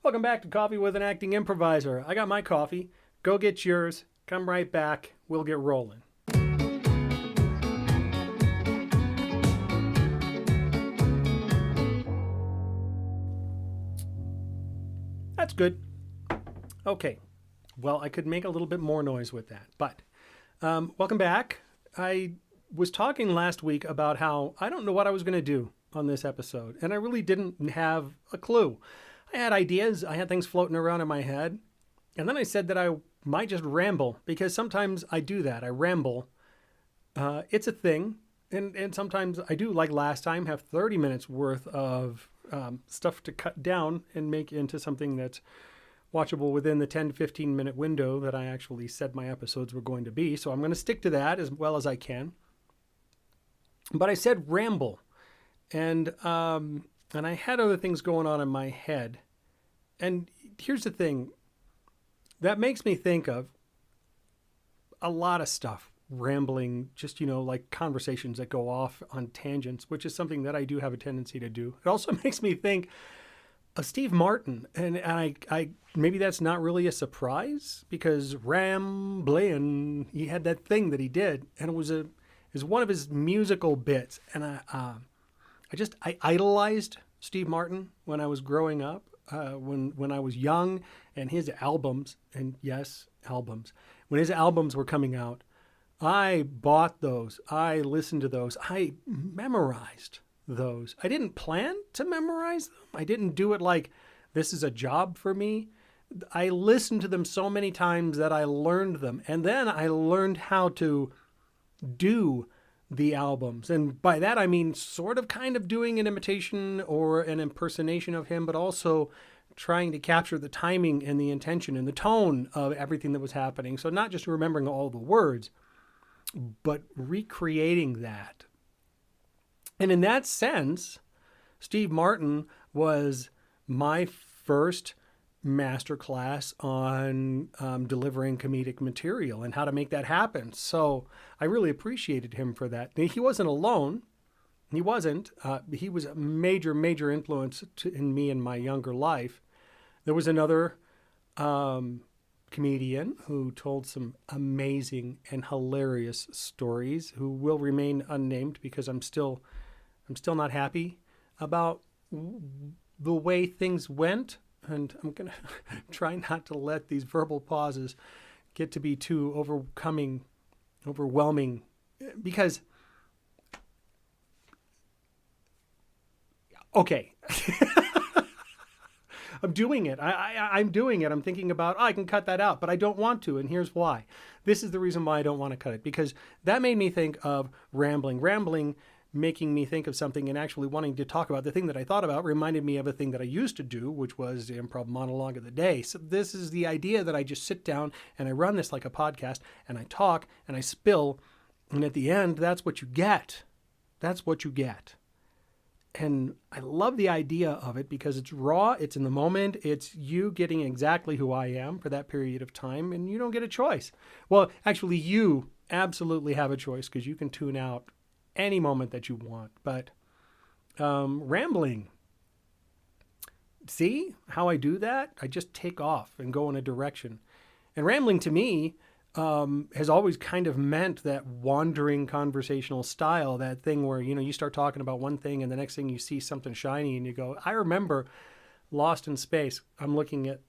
Welcome back to Coffee with an Acting Improviser. I got my coffee. Go get yours. Come right back. We'll get rolling. That's good. Okay. Well, I could make a little bit more noise with that. But welcome back. I was talking last week about how I don't know what I was going to do on this episode. And I really didn't have a clue. I had ideas. I had things floating around in my head. And then I said that I might just ramble, because sometimes I do that. I ramble. It's a thing. And sometimes I do, like last time, have 30 minutes worth of stuff to cut down and make into something that's watchable within the 10 to 15 minute window that I actually said my episodes were going to be. So I'm going to stick to that as well as I can. But I said ramble. And I had other things going on in my head. And here's the thing. That makes me think of a lot of stuff. Rambling, just, like conversations that go off on tangents, which is something that I do have a tendency to do. It also makes me think of Steve Martin. And I maybe that's not really a surprise, because Ramblin, he had that thing that he did. And it was one of his musical bits. And I idolized Steve Martin when I was growing up, when I was young, and his albums, and yes, albums, when his albums were coming out, I bought those. I listened to those. I memorized those. I didn't plan to memorize them. I didn't do it like this is a job for me. I listened to them so many times that I learned them. And then I learned how to do the albums. And by that, I mean sort of kind of doing an imitation or an impersonation of him, but also trying to capture the timing and the intention and the tone of everything that was happening. So not just remembering all the words, but recreating that. And in that sense, Steve Martin was my first masterclass on delivering comedic material and how to make that happen. So I really appreciated him for that. He wasn't alone. He wasn't. He was a major, major influence in me in my younger life. There was another comedian who told some amazing and hilarious stories, who will remain unnamed because I'm still not happy about the way things went. And I'm going to try not to let these verbal pauses get to be too overwhelming, because, okay, I'm doing it. I'm doing it. I'm thinking about, I can cut that out, but I don't want to. And here's why. This is the reason why I don't want to cut it, because that made me think of rambling. Rambling making me think of something and actually wanting to talk about the thing that I thought about reminded me of a thing that I used to do, which was the Improv Monologue of the day. So this is the idea that I just sit down and I run this like a podcast, and I talk and I spill. And at the end, that's what you get. That's what you get. And I love the idea of it because it's raw, it's in the moment, it's you getting exactly who I am for that period of time, and you don't get a choice. Well, actually, you absolutely have a choice, because you can tune out any moment that you want. But rambling, see how I do that? I just take off and go in a direction. And rambling to me has always kind of meant that wandering conversational style, that thing where, you start talking about one thing and the next thing you see something shiny and you go, I remember Lost in Space. I'm looking at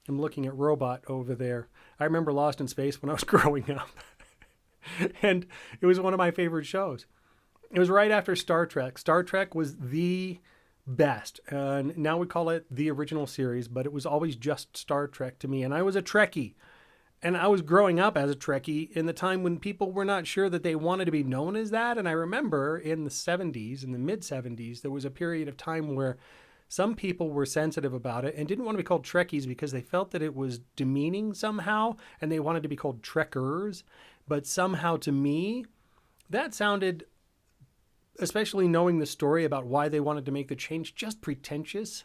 Robot over there. I remember Lost in Space when I was growing up. And it was one of my favorite shows. It was right after Star Trek. Star Trek was the best. And now we call it the original series, but it was always just Star Trek to me. And I was a Trekkie. And I was growing up as a Trekkie in the time when people were not sure that they wanted to be known as that. And I remember in the 70s, in the mid-70s, there was a period of time where some people were sensitive about it and didn't want to be called Trekkies because they felt that it was demeaning somehow, and they wanted to be called Trekkers. But somehow to me, that sounded, especially knowing the story about why they wanted to make the change, just pretentious.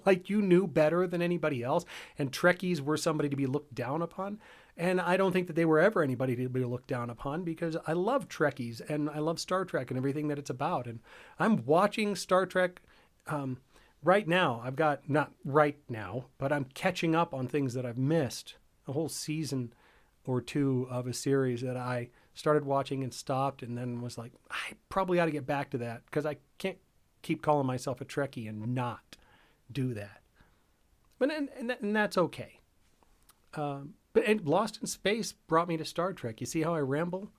Like you knew better than anybody else, and Trekkies were somebody to be looked down upon. And I don't think that they were ever anybody to be looked down upon, because I love Trekkies and I love Star Trek and everything that it's about. And I'm watching Star Trek right now, I've got, not right now, but I'm catching up on things that I've missed. A whole season or two of a series that I started watching and stopped and then was like, I probably ought to get back to that because I can't keep calling myself a Trekkie and not do that. But and that's okay. But Lost in Space brought me to Star Trek. You see how I ramble?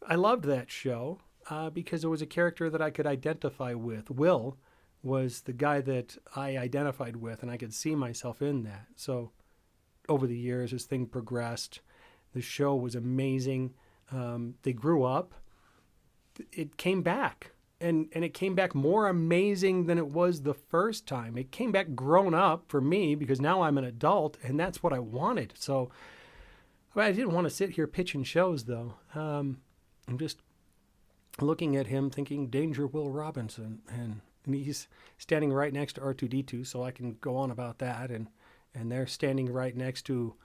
I loved that show because it was a character that I could identify with. Will was the guy that I identified with, and I could see myself in that. So over the years, as things progressed, the show was amazing. They grew up. It came back. And it came back more amazing than it was the first time. It came back grown up for me because now I'm an adult, and that's what I wanted. So I didn't want to sit here pitching shows, though. I'm just looking at him thinking, Danger Will Robinson. And he's standing right next to R2-D2, so I can go on about that. And they're standing right next to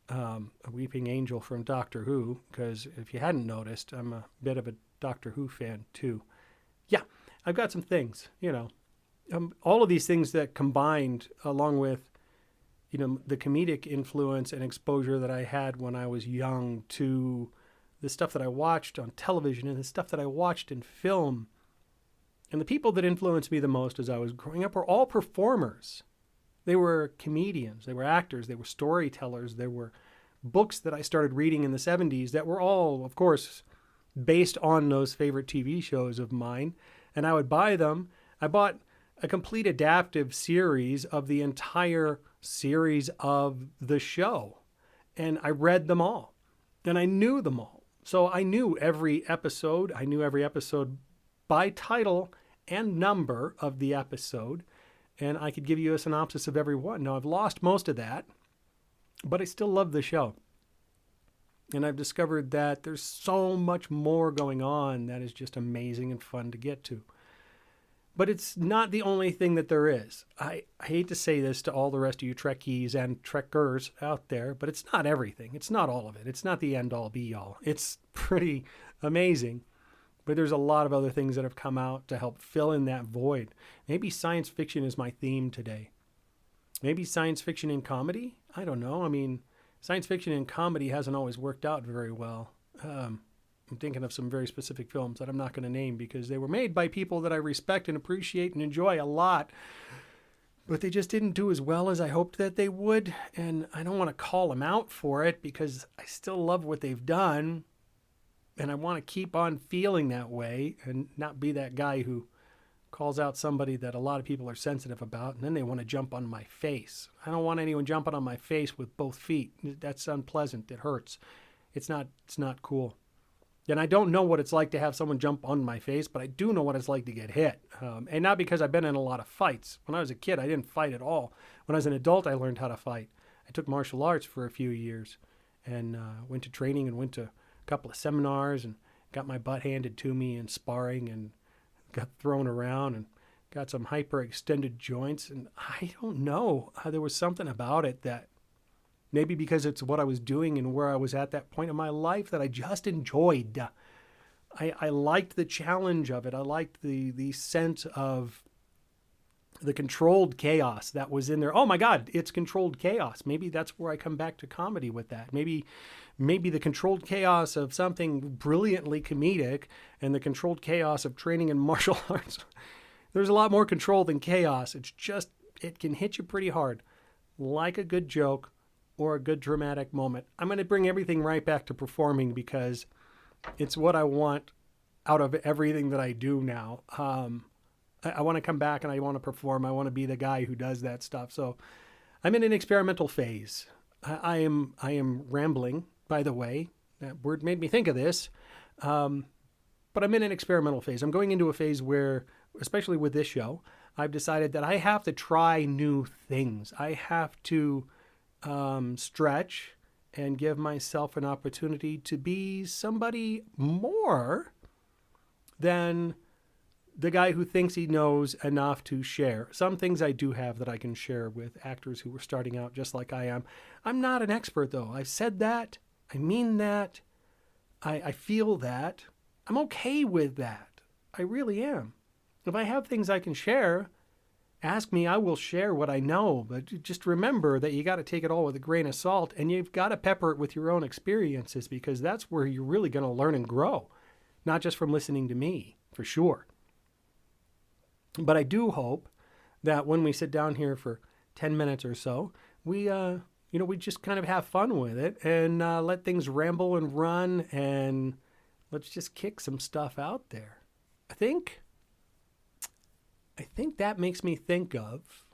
a weeping angel from Doctor Who, because if you hadn't noticed, I'm a bit of a Doctor Who fan, too. Yeah, I've got some things, all of these things that combined along with, the comedic influence and exposure that I had when I was young to the stuff that I watched on television and the stuff that I watched in film. And the people that influenced me the most as I was growing up were all performers. They were comedians, they were actors, they were storytellers, there were books that I started reading in the 70s that were all, of course, based on those favorite TV shows of mine, and I would buy them. I bought a complete adaptive series of the entire series of the show, and I read them all, and I knew them all. So I knew every episode. I knew every episode by title and number of the episode, and I could give you a synopsis of every one. Now, I've lost most of that, but I still love the show. And I've discovered that there's so much more going on that is just amazing and fun to get to. But it's not the only thing that there is. I hate to say this to all the rest of you Trekkies and Trekkers out there, but it's not everything. It's not all of it. It's not the end-all, be-all. It's pretty amazing. But there's a lot of other things that have come out to help fill in that void. Maybe science fiction is my theme today. Maybe science fiction and comedy? I don't know. I mean, science fiction and comedy hasn't always worked out very well. I'm thinking of some very specific films that I'm not going to name because they were made by people that I respect and appreciate and enjoy a lot. But they just didn't do as well as I hoped that they would. And I don't want to call them out for it because I still love what they've done. And I want to keep on feeling that way and not be that guy who calls out somebody that a lot of people are sensitive about, and then they want to jump on my face. I don't want anyone jumping on my face with both feet. That's unpleasant. It hurts. It's not cool. And I don't know what it's like to have someone jump on my face, but I do know what it's like to get hit. And not because I've been in a lot of fights. When I was a kid, I didn't fight at all. When I was an adult, I learned how to fight. I took martial arts for a few years and went to training and went to a couple of seminars and got my butt handed to me in sparring and got thrown around and got some hyperextended joints. And I don't know. There was something about it that maybe because it's what I was doing and where I was at that point in my life that I just enjoyed. I liked the challenge of it. I liked the sense of the controlled chaos that was in there. Oh my God, it's controlled chaos. Maybe that's where I come back to comedy with that. Maybe the controlled chaos of something brilliantly comedic and the controlled chaos of training in martial arts. There's a lot more control than chaos. It's just, it can hit you pretty hard, like a good joke or a good dramatic moment. I'm going to bring everything right back to performing because it's what I want out of everything that I do now. I want to come back and I want to perform. I want to be the guy who does that stuff. So I'm in an experimental phase. I am rambling, by the way. That word made me think of this. But I'm in an experimental phase. I'm going into a phase where, especially with this show, I've decided that I have to try new things. I have to stretch and give myself an opportunity to be somebody more than the guy who thinks he knows enough to share. Some things I do have that I can share with actors who are starting out just like I am. I'm not an expert, though. I've said that. I mean that. I feel that. I'm okay with that. I really am. If I have things I can share Ask me, I will share what I know, but just remember that you got to take it all with a grain of salt, and you've got to pepper it with your own experiences, because that's where you're really going to learn and grow, not just from listening to me, for sure. But I do hope that when we sit down here for 10 minutes or so, we just kind of have fun with it and let things ramble and run, and let's just kick some stuff out there. I think that makes me think of,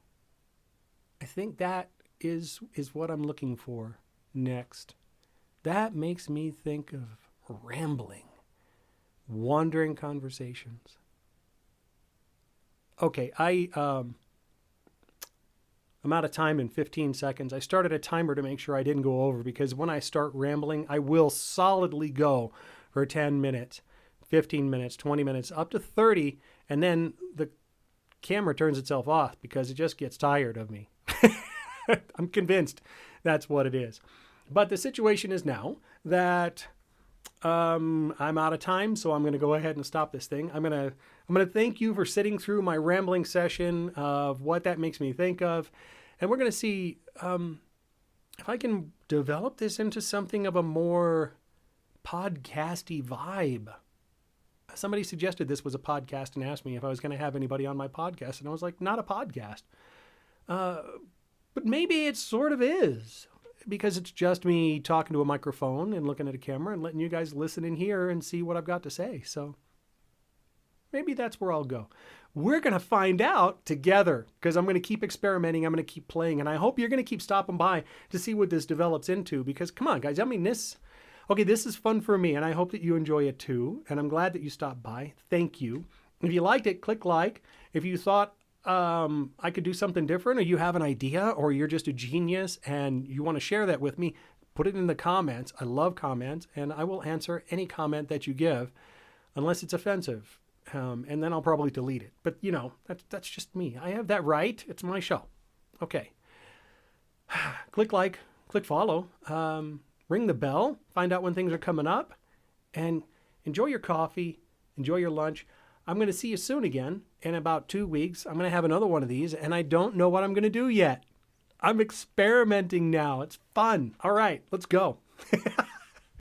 I think that is what I'm looking for next. That makes me think of rambling, wandering conversations. Okay, I'm out of time in 15 seconds. I started a timer to make sure I didn't go over, because when I start rambling, I will solidly go for 10 minutes, 15 minutes, 20 minutes, up to 30, and then the camera turns itself off because it just gets tired of me. I'm convinced that's what it is. But the situation is now that I'm out of time, so I'm going to go ahead and stop this thing. I'm going to thank you for sitting through my rambling session of what that makes me think of, and we're going to see if I can develop this into something of a more podcasty vibe. Somebody suggested this was a podcast and asked me if I was going to have anybody on my podcast, and I was like, not a podcast. But maybe it sort of is, because it's just me talking to a microphone and looking at a camera and letting you guys listen in here and see what I've got to say. So maybe that's where I'll go. We're going to find out together, because I'm going to keep experimenting. I'm going to keep playing, and I hope you're going to keep stopping by to see what this develops into, because come on, guys. I mean, this is fun for me, and I hope that you enjoy it too. And I'm glad that you stopped by. Thank you. If you liked it, click like. If you thought I could do something different, or you have an idea, or you're just a genius and you want to share that with me, put it in the comments. I love comments, and I will answer any comment that you give, unless it's offensive. And then I'll probably delete it. But, that's just me. I have that right. It's my show. Okay. Click like, click follow. Ring the bell, find out when things are coming up, and enjoy your coffee, enjoy your lunch. I'm going to see you soon again. In about 2 weeks, I'm going to have another one of these, and I don't know what I'm going to do yet. I'm experimenting now. It's fun. All right, let's go.